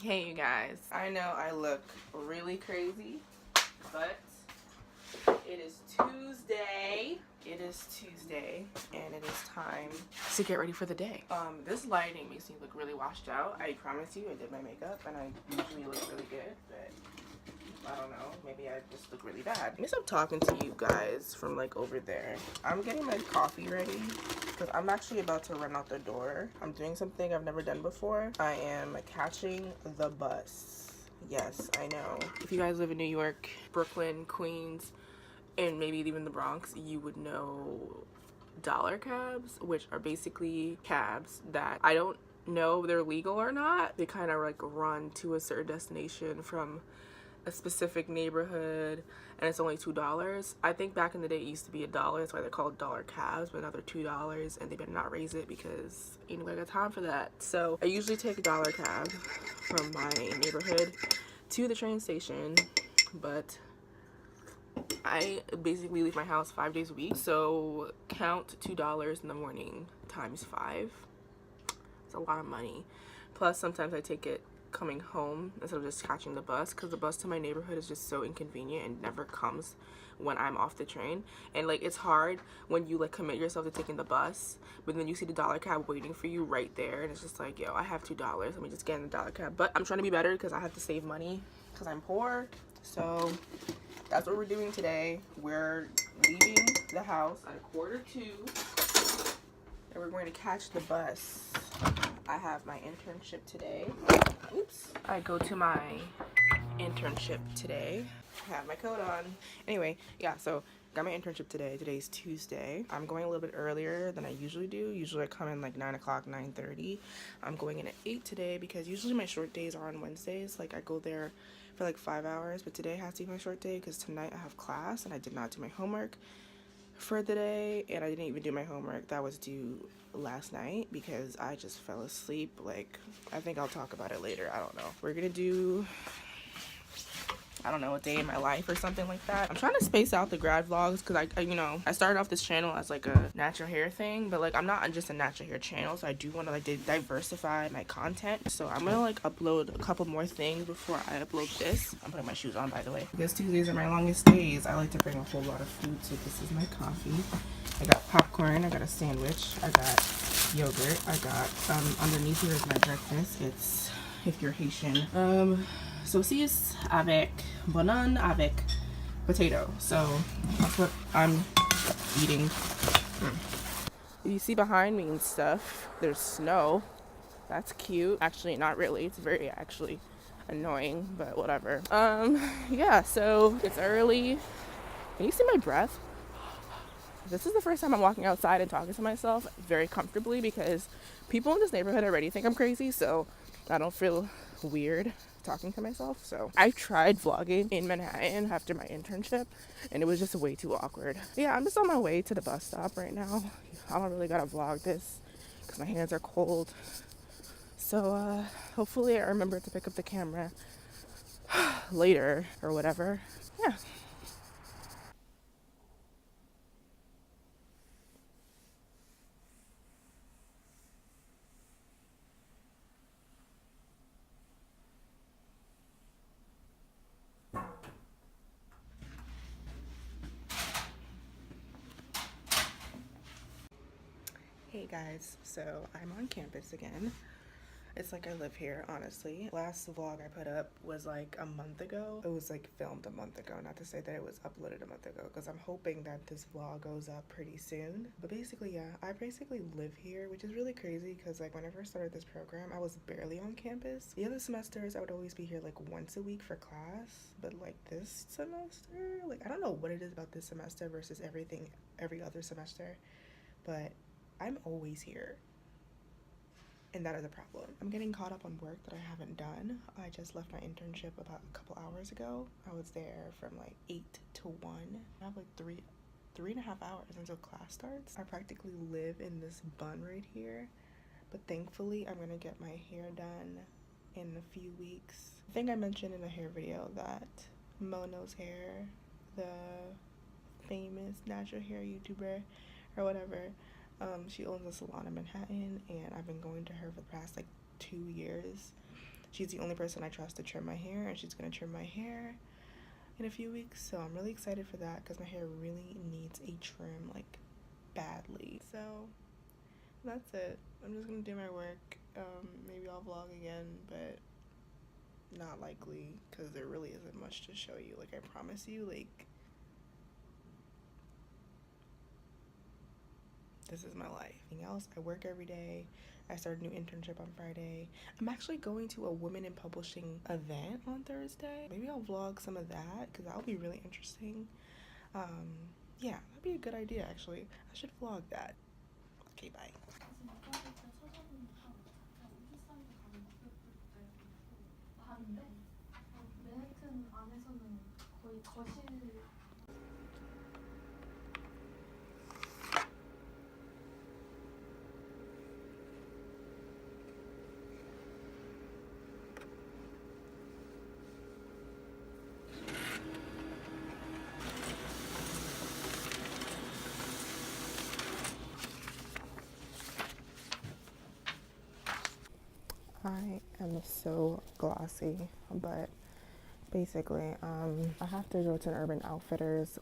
Hey you guys, I know I look really crazy, but it is Tuesday. It is Tuesday, and it is time to get ready for the day. This lighting makes me look really washed out. I promise you, I did my makeup, and I usually look really good, but I don't know. Maybe I just look really bad. Let me stop talking to you guys from like over there. I'm getting my coffee ready because I'm actually about to run out the door. I'm doing something I've never done before. I am catching the bus. Yes, I know. If you guys live in New York, Brooklyn, Queens, and maybe even the Bronx, you would know dollar cabs, which are basically cabs that I don't know if they're legal or not. They kind of like run to a certain destination from a specific neighborhood, and it's only $2. I think back in the day it used to be $1. That's why they're called dollar cabs, but now they're $2, and they better not raise it because ain't nobody got time for that. So I usually take a dollar cab from my neighborhood to the train station, but I basically leave my house 5 days a week, so count $2 in the morning times 5. It's a lot of money. Plus sometimes I take it coming home instead of just catching the bus, because the bus to my neighborhood is just so inconvenient and never comes when I'm off the train. And like, it's hard when you like commit yourself to taking the bus, but then you see the dollar cab waiting for you right there, and it's just like, yo, I have $2, let me just get in the dollar cab. But I'm trying to be better because I have to save money because I'm poor. So that's what we're doing today. We're leaving the house at 1:45, and we're going to catch the bus. I have my internship today. Oops. I go to my internship today. I have my coat on. Anyway, yeah, so got my internship today. Today's Tuesday. I'm going a little bit earlier than I usually do. Usually I come in like 9 o'clock, 9:30. I'm going in at 8 today because usually my short days are on Wednesdays. Like I go there for like 5 hours, but today has to be my short day because tonight I have class and I did not do my homework for the day, and I didn't even do my homework that was due last night because I just fell asleep. Like, I think I'll talk about it later. I don't know. We're gonna do, I don't know, a day in my life or something like that. I'm trying to space out the grad vlogs because I started off this channel as like a natural hair thing, but like I'm not just a natural hair channel, so I do want to like diversify my content. So I'm gonna like upload a couple more things before I upload this. I'm putting my shoes on, by the way, because Tuesdays are my longest days. I like to bring a whole lot of food, so this is my coffee. I got popcorn, I got a sandwich, I got yogurt, I got underneath here is my breakfast. It's, if you're Haitian, saucisse avec bananes avec potato. So that's what I'm eating. You see behind me and stuff, there's snow. That's cute. Actually, not really. It's very actually annoying, but whatever. Yeah, so it's early. Can you see my breath? This is the first time I'm walking outside and talking to myself very comfortably because people in this neighborhood already think I'm crazy, so I don't feel weird talking to myself. So I tried vlogging in Manhattan after my internship and it was just way too awkward. Yeah, I'm just on my way to the bus stop right now. I don't really gotta vlog this because my hands are cold. So hopefully I remember to pick up the camera later or whatever. Yeah. Hey guys, so I'm on campus again. It's like I live here, honestly. Last vlog I put up was like a month ago. It was like filmed a month ago, not to say that it was uploaded a month ago, because I'm hoping that this vlog goes up pretty soon. But basically, yeah, I basically live here, which is really crazy because like when I first started this program, I was barely on campus. The other semesters, I would always be here like once a week for class, but like this semester, like I don't know what it is about this semester versus every other semester, but I'm always here. And that is a problem. I'm getting caught up on work that I haven't done. I just left my internship about a couple hours ago. I was there from like 8 to 1. I have like three and a half hours until class starts. I practically live in this bun right here. But thankfully, I'm gonna get my hair done in a few weeks. I think I mentioned in a hair video that Mono's Hair, the famous natural hair YouTuber or whatever, she owns a salon in Manhattan, and I've been going to her for the past like 2 years. She's the only person I trust to trim my hair, and she's gonna trim my hair in a few weeks, so I'm really excited for that because my hair really needs a trim, like, badly. So that's it. I'm just gonna do my work. Maybe I'll vlog again, but not likely because there really isn't much to show you. Like, I promise you, like, this is my life. Anything else, I work every day. I started a new internship on Friday. I'm actually going to a women in publishing event on Thursday. Maybe I'll vlog some of that because that'll be really interesting. Yeah, that'd be a good idea actually. I should vlog that. Okay, bye. I am so glossy, but basically, I have to go to an Urban Outfitters.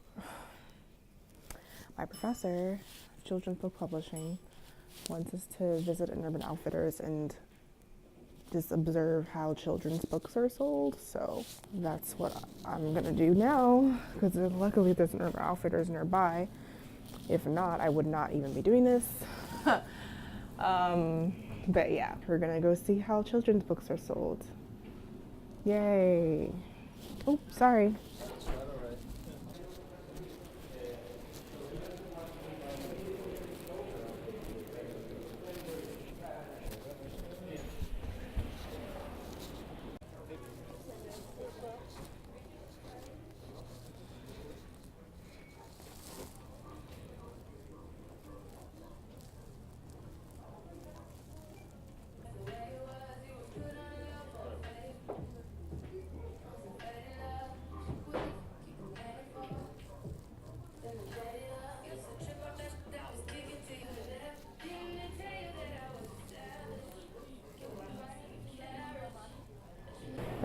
My professor, children's book publishing, wants us to visit an Urban Outfitters and just observe how children's books are sold. So that's what I'm gonna do now, because luckily there's an Urban Outfitters nearby. If not, I would not even be doing this. But yeah, we're gonna go see how children's books are sold. Yay. Oh, sorry.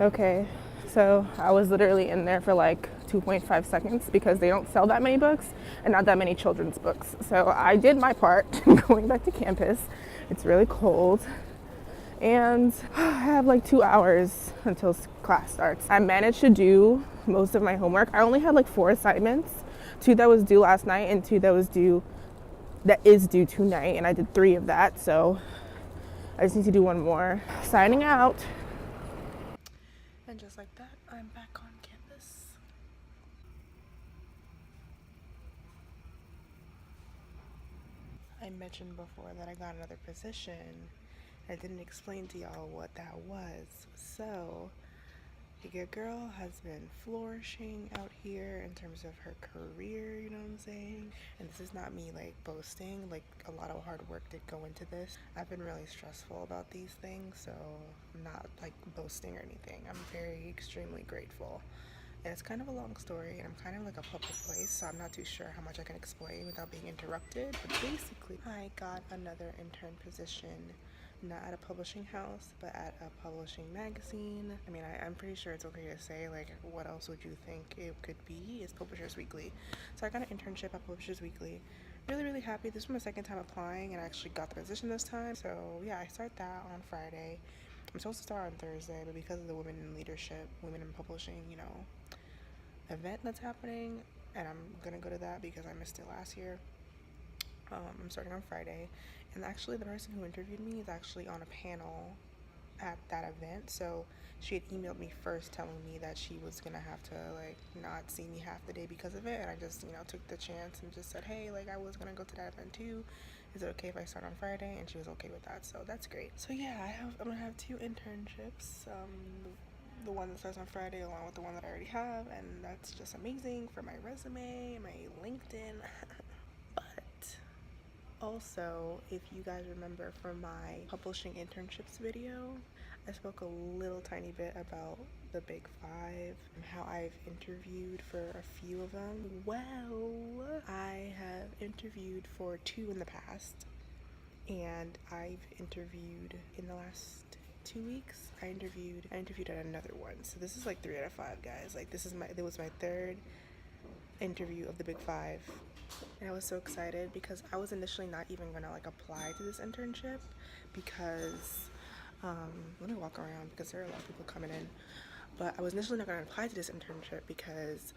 Okay, so I was literally in there for like 2.5 seconds because they don't sell that many books and not that many children's books. So I did my part going back to campus. It's really cold and I have like 2 hours until class starts. I managed to do most of my homework. I only had like 4 assignments, 2 that was due last night and 2 that is due tonight, and I did 3 of that, so I just need to do 1 more. Signing out. And just like that, I'm back on campus. I mentioned before that I got another position. I didn't explain to y'all what that was. So, your girl has been flourishing out here in terms of her career, you know what I'm saying? And this is not me like boasting, like a lot of hard work did go into this. I've been really stressful about these things, so I'm not like boasting or anything. I'm very extremely grateful. And it's kind of a long story, and I'm kind of like a public place, so I'm not too sure how much I can explain without being interrupted. But basically, I got another intern position, not at a publishing house, but at a publishing magazine. I mean, I'm pretty sure it's okay to say, like, what else would you think it could be? It's Publishers Weekly. So I got an internship at Publishers Weekly. Really, really happy. This was my second time applying, and I actually got the position this time. So yeah, I start that on Friday. I'm supposed to start on Thursday, but because of the Women in Leadership, Women in Publishing, you know, event that's happening, and I'm gonna go to that because I missed it last year. I'm starting on Friday, and actually the person who interviewed me is actually on a panel at that event, so she had emailed me first telling me that she was gonna have to like not see me half the day because of it, and I just, you know, took the chance and just said, hey, like, I was gonna go to that event too, is it okay if I start on Friday? And she was okay with that, so that's great. So yeah, I'm gonna have 2 internships, the one that starts on Friday along with the one that I already have, and that's just amazing for my resume, my LinkedIn. But also, if you guys remember from my publishing internships video, I spoke a little tiny bit about the Big 5 and how I've interviewed for a few of them. Well, I have interviewed for 2 in the past, and I've interviewed in the last 2 weeks, I interviewed at another one. So this is like 3 out of 5, guys. Like it was my third interview of the big 5. And I was so excited because I was initially not even gonna like apply to this internship because let me walk around because there are a lot of people coming in. But I was initially not gonna apply to this internship because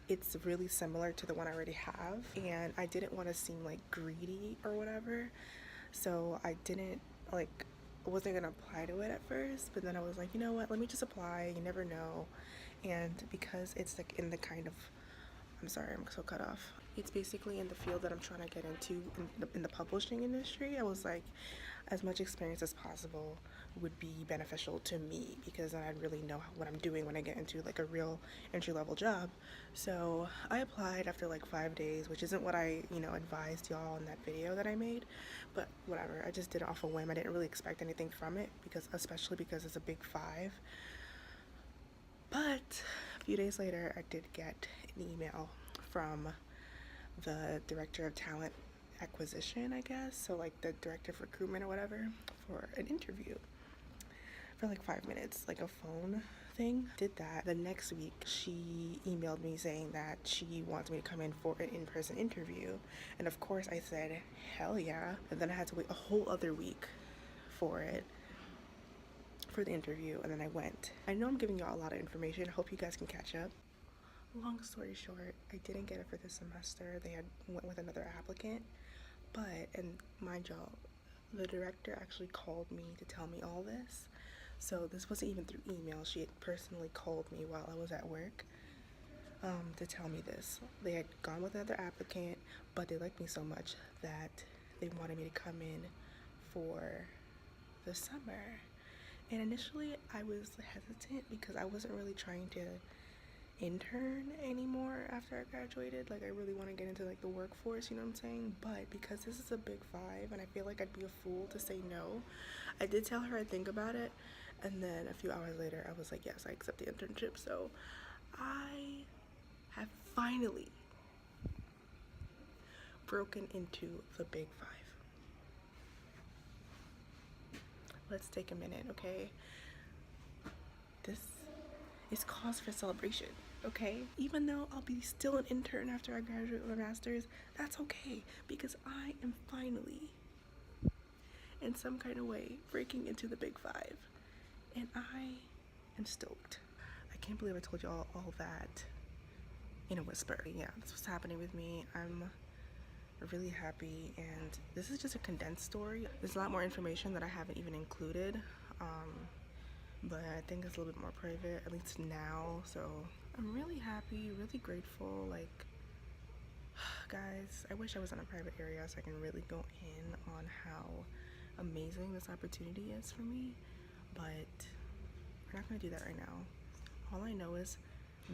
it's really similar to the one I already have, and I didn't want to seem like greedy or whatever, so I didn't wasn't gonna apply to it at first. But then I was like, you know what, let me just apply, you never know. And because it's like in the kind of, I'm sorry, I'm so cut off, it's basically in the field that I'm trying to get into in the publishing industry. I was like, as much experience as possible would be beneficial to me because then I'd really know what I'm doing when I get into like a real entry-level job. So I applied after like 5 days, which isn't what I, advised y'all in that video that I made, but whatever. I just did it off a whim. I didn't really expect anything from it especially because it's a big 5. But a few days later, I did get an email from the director of talent acquisition, I guess, so like the director of recruitment or whatever, for an interview for like 5 minutes, like a phone thing. Did that. The next week she emailed me saying that she wants me to come in for an in-person interview, and of course I said hell yeah. And then I had to wait a whole other week for the interview, and then I went. I know I'm giving y'all a lot of information. I hope you guys can catch up. Long story short, I didn't get it for this semester. They had went with another applicant. But, and mind y'all, the director actually called me to tell me all this. So this wasn't even through email. She had personally called me while I was at work to tell me this. They had gone with another applicant, but they liked me so much that they wanted me to come in for the summer. And initially I was hesitant because I wasn't really trying to intern anymore after I graduated. Like, I really want to get into like the workforce, you know what I'm saying? But because this is a big 5 and I feel like I'd be a fool to say no, I did tell her I'd think about it, and then a few hours later I was like, yes, I accept the internship. So I have finally broken into the big 5. Let's take a minute, okay? This is cause for celebration, okay? Even though I'll be still an intern after I graduate with my master's, that's okay, because I am finally, in some kind of way, breaking into the big 5, and I am stoked. I can't believe I told y'all all that in a whisper. Yeah, that's what's happening with me. I'm really happy, and this is just a condensed story. There's a lot more information that I haven't even included, but I think it's a little bit more private, at least now. So I'm really happy, really grateful. Like, guys, I wish I was in a private area so I can really go in on how amazing this opportunity is for me, but we're not gonna do that right now. All I know is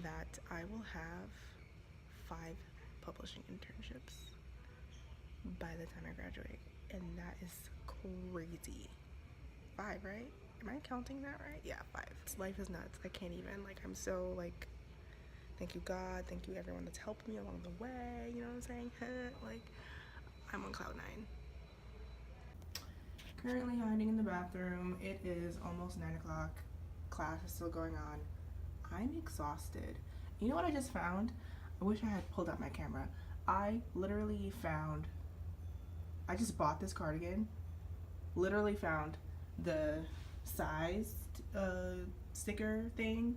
that I will have 5 publishing internships by the time I graduate, and that is crazy. 5, right? Am I counting that right? Yeah, 5. Life is nuts. I can't even, like, I'm so, like, thank you God, thank you everyone that's helped me along the way, you know what I'm saying? Like, I'm on cloud 9. Currently hiding in the bathroom. It is almost 9 o'clock. Class is still going on. I'm exhausted. You know what I just found? I wish I had pulled out my camera. I literally found, I just bought this cardigan, literally found the size sticker thing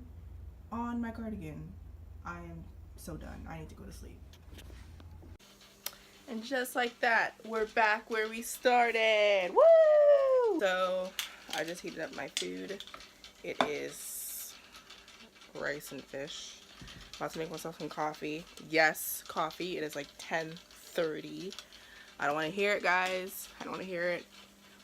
on my cardigan. I am so done. I need to go to sleep. And just like that, we're back where we started. Woo! So I just heated up my food. It is rice and fish. About to make myself some coffee. Yes, coffee. It is like 10:30. I don't want to hear it, guys. I don't want to hear it.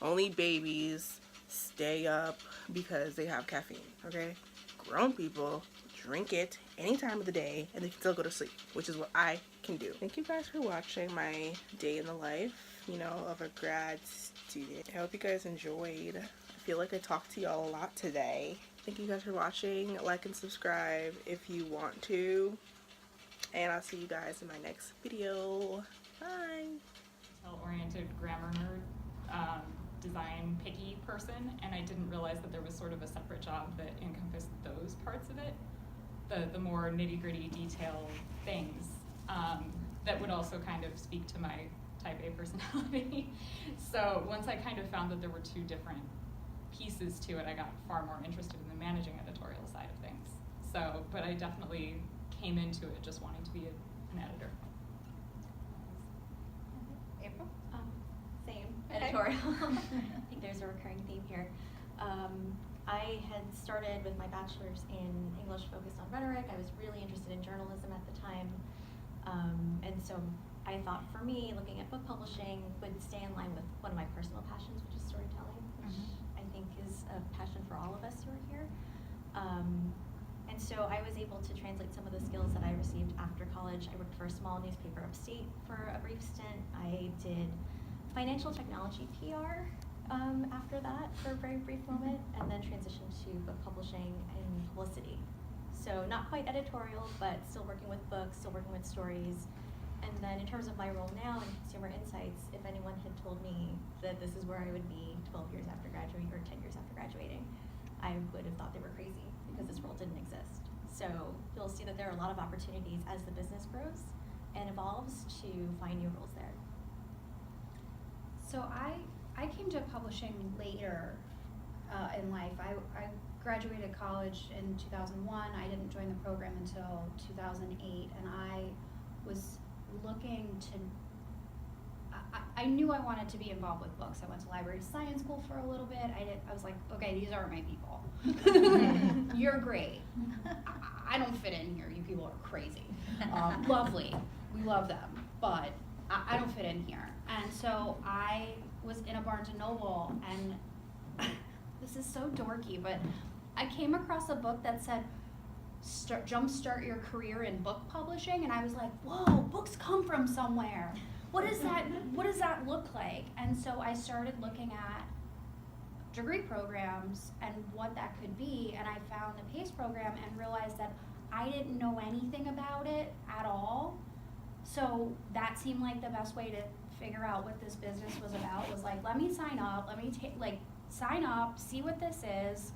Only babies stay up because they have caffeine, okay? Grown people drink it any time of the day and they can still go to sleep, which is what I can do. Thank you guys for watching my day in the life, of a grad student. I hope you guys enjoyed. I feel like I talked to y'all a lot today. Thank you guys for watching. Like and subscribe if you want to. And I'll see you guys in my next video. Bye. Detail-oriented grammar nerd. design picky person, and I didn't realize that there was sort of a separate job that encompassed those parts of it, the more nitty-gritty detail things that would also kind of speak to my type A personality. So once I kind of found that there were two different pieces to it, I got far more interested in the managing editorial side of things. So, but I definitely came into it just wanting to be an editor. April? Same, Okay. editorial. I think there's a recurring theme here. I had started with my bachelor's in English focused on rhetoric. I was really interested in journalism at the time. And so I thought for me, looking at book publishing would stay in line with one of my personal passions, which is storytelling, which I think is a passion for all of us who are here. And so I was able to translate some of the skills that I received after college. I worked for a small newspaper upstate for a brief stint. I did financial technology PR after that for a very brief moment, and then transitioned to book publishing and publicity. So not quite editorial, but still working with books, still working with stories. And then in terms of my role now in consumer insights, if anyone had told me that this is where I would be 12 years after graduating or 10 years after graduating, I would have thought they were crazy because this role didn't exist. So you'll see that there are a lot of opportunities as the business grows and evolves to find new roles there. So I came to publishing later in life. I graduated college in 2001. I didn't join the program until 2008, and I was looking to, I knew I wanted to be involved with books. I went to library science school for a little bit. I was like, okay, these aren't my people. You're great. I don't fit in here. You people are crazy. Lovely. We love them, but I don't fit in here. And so I was in a Barnes & Noble, and this is so dorky, but I came across a book that said, jumpstart your career in book publishing, and I was like, whoa, books come from somewhere. What does that look like? And so I started looking at degree programs and what that could be, and I found the PACE program and realized that I didn't know anything about it at all. So that seemed like the best way to figure out what this business was about, was like, let me sign up, sign up, see what this is.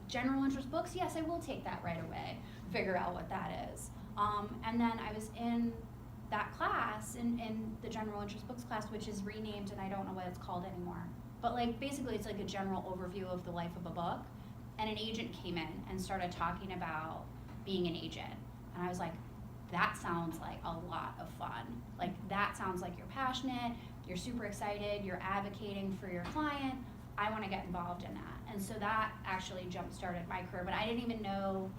General interest books, yes, I will take that right away, figure out what that is. And then I was in that class, in the general interest books class, which is renamed, and I don't know what it's called anymore. But like basically it's like a general overview of the life of a book. And an agent came in and started talking about being an agent. And I was like, that sounds like a lot of fun. Like that sounds like you're passionate, you're super excited, you're advocating for your client. I want to get involved in that. And so that actually jump-started my career, but I didn't even know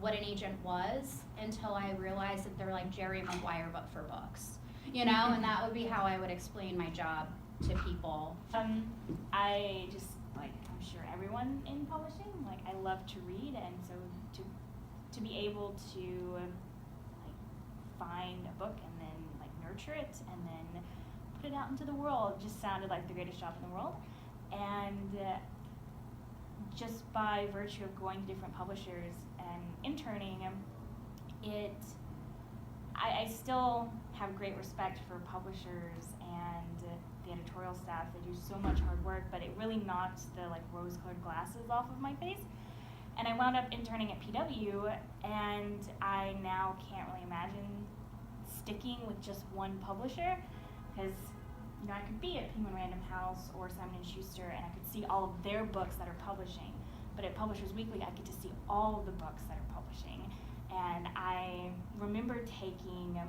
what an agent was until I realized that they're like Jerry Maguire, but for books, you know, and that would be how I would explain my job to people. I just, like, I'm sure everyone in publishing, like, I love to read, and so to be able to, like, find a book and then, like, nurture it and then put it out into the world just sounded like the greatest job in the world. And just by virtue of going to different publishers and interning, I still have great respect for publishers and the editorial staff. They do so much hard work, but it really knocked the like rose-colored glasses off of my face. And I wound up interning at PW, and I now can't really imagine sticking with just one publisher, because you know, I could be at Penguin Random House or Simon & Schuster, and I could see all of their books that are publishing. But at Publishers Weekly, I get to see all of the books that are publishing. And I remember taking,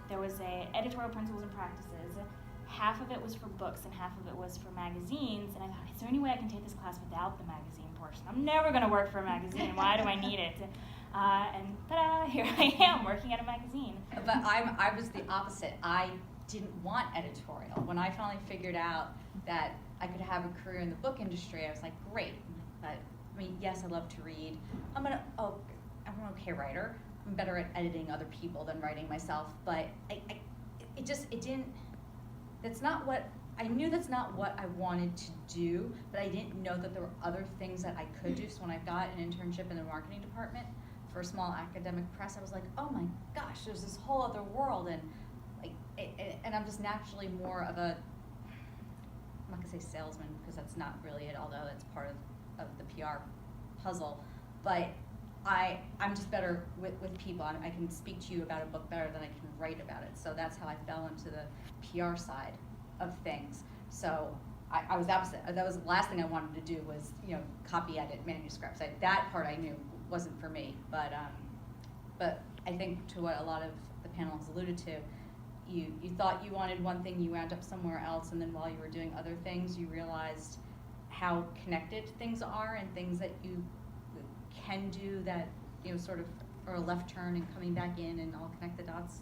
there was a editorial principles and practices. Half of it was for books and half of it was for magazines. And I thought, is there any way I can take this class without the magazine portion? I'm never going to work for a magazine. Why do I need it? And ta-da, here I am working at a magazine. But I was the opposite. I didn't want editorial. When I finally figured out that I could have a career in the book industry, I was like, great. But I mean, yes, I love to read. I'm an okay writer. I'm better at editing other people than writing myself. But that's not what I wanted to do, but I didn't know that there were other things that I could do. So when I got an internship in the marketing department for a small academic press, I was like, oh my gosh, there's this whole other world, and I'm just naturally more of a I'm not gonna say salesman, because that's not really it, although it's part of the PR puzzle. But I'm just better with people. I can speak to you about a book better than I can write about it. So that's how I fell into the PR side of things. So I was opposite. That was the last thing I wanted to do was, copy edit manuscripts. That part I knew wasn't for me. But I think to what a lot of the panel has alluded to, you thought you wanted one thing, you wound up somewhere else, and then while you were doing other things, you realized how connected things are and things that you can do that, sort of are a left turn and coming back in and all connect the dots.